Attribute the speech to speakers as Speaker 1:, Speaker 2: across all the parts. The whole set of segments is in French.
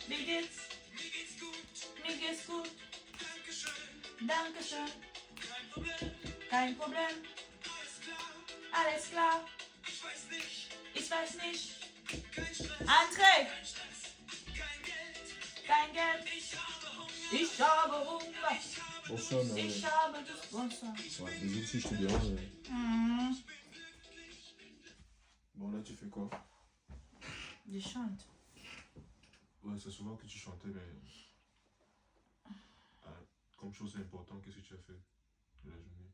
Speaker 1: Wie geht's? Mir geht's gut. Dankeschön. Kein Problem. Alles klar. Ich weiß nicht. André. Kein Geld. Ich habe Hunger.
Speaker 2: Bonsoir, mais
Speaker 1: Ich habe das Bonsoir.
Speaker 2: ouais, désolé si je te dérange. Bon, là, tu fais quoi?
Speaker 1: Je chante.
Speaker 2: Ouais, c'est souvent que tu chantais, mais comme chose importante, qu'est-ce que tu as fait de la journée?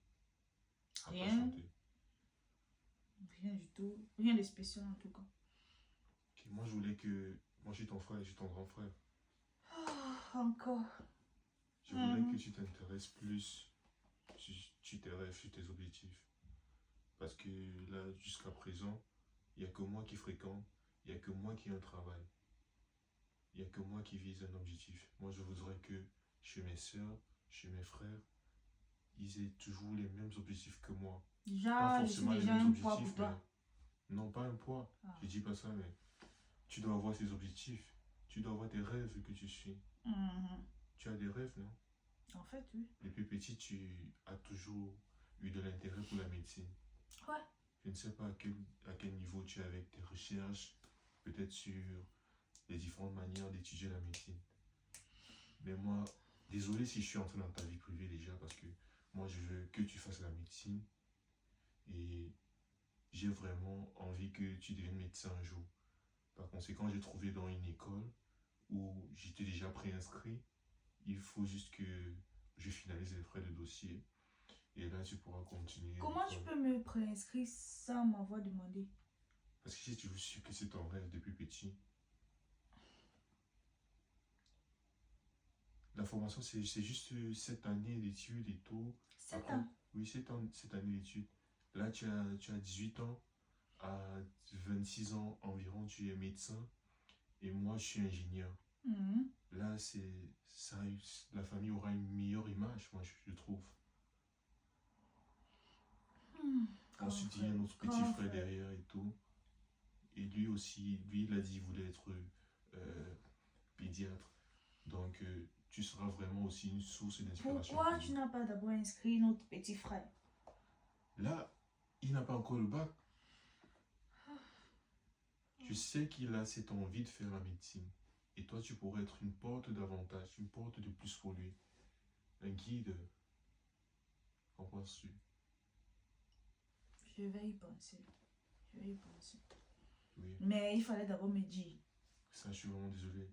Speaker 2: À part
Speaker 1: Rien.
Speaker 2: chanter.
Speaker 1: Rien du tout. Rien de spécial en tout cas.
Speaker 2: Ok, moi, je voulais que. Moi, je suis ton frère et je suis ton grand frère.
Speaker 1: Encore.
Speaker 2: Je voulais que tu t'intéresses plus sur tes rêves, sur tes objectifs. Parce que là, jusqu'à présent, il n'y a que moi qui fréquente, il n'y a que moi qui ai un travail. Il n'y a que moi qui vise un objectif. Moi, je voudrais que chez mes soeurs, chez mes frères, ils aient toujours les mêmes objectifs que moi. Pas
Speaker 1: Déjà, je suis
Speaker 2: forcément les
Speaker 1: déjà
Speaker 2: mêmes
Speaker 1: un poids pour
Speaker 2: objectifs,
Speaker 1: toi.
Speaker 2: mais non, pas un poids.
Speaker 1: Ah.
Speaker 2: Je dis pas ça, mais tu dois avoir tes objectifs. Tu dois avoir tes rêves que tu suis. Tu as des rêves, non?
Speaker 1: En fait, oui.
Speaker 2: Depuis petit, tu as toujours eu de l'intérêt pour la médecine.
Speaker 1: Ouais.
Speaker 2: Je ne sais pas à quel niveau tu es avec tes recherches, peut-être sur les différentes manières d'étudier la médecine. Mais moi, désolé si je suis entré dans ta vie privée déjà, parce que moi, je veux que tu fasses la médecine. Et j'ai vraiment envie que tu deviennes médecin un jour. Par conséquent, j'ai trouvé dans une école où j'étais déjà préinscrit. Il faut juste que je finalise les frais de dossier. Et là, tu pourras continuer.
Speaker 1: Comment tu peux me préinscrire sans m'avoir demandé?
Speaker 2: Parce que si tu veux su que c'est ton rêve depuis petit. La formation, c'est juste 7 années d'études et tout.
Speaker 1: 7 ans.
Speaker 2: Oui, 7 années d'études. Là, tu as 18 ans. À 26 ans environ, tu es médecin. Et moi, je suis ingénieur. Là, la famille aura une meilleure image, moi, je trouve. Ensuite, il y a notre petit frère derrière et tout. Et lui aussi, lui, il a dit qu'il voulait être pédiatre. Donc, tu seras vraiment aussi une source d'inspiration.
Speaker 1: Pourquoi tu n'as pas d'abord inscrit notre petit frère?
Speaker 2: Là, il n'a pas encore le bac. Tu sais qu'il a cette envie de faire la médecine. Et toi, tu pourrais être une porte d'avantage, une porte de plus pour lui. Un guide. Qu'en penses-tu?
Speaker 1: Je vais y penser. Je vais y penser.
Speaker 2: Oui.
Speaker 1: Mais il fallait d'abord me dire.
Speaker 2: Ça, je suis vraiment désolé.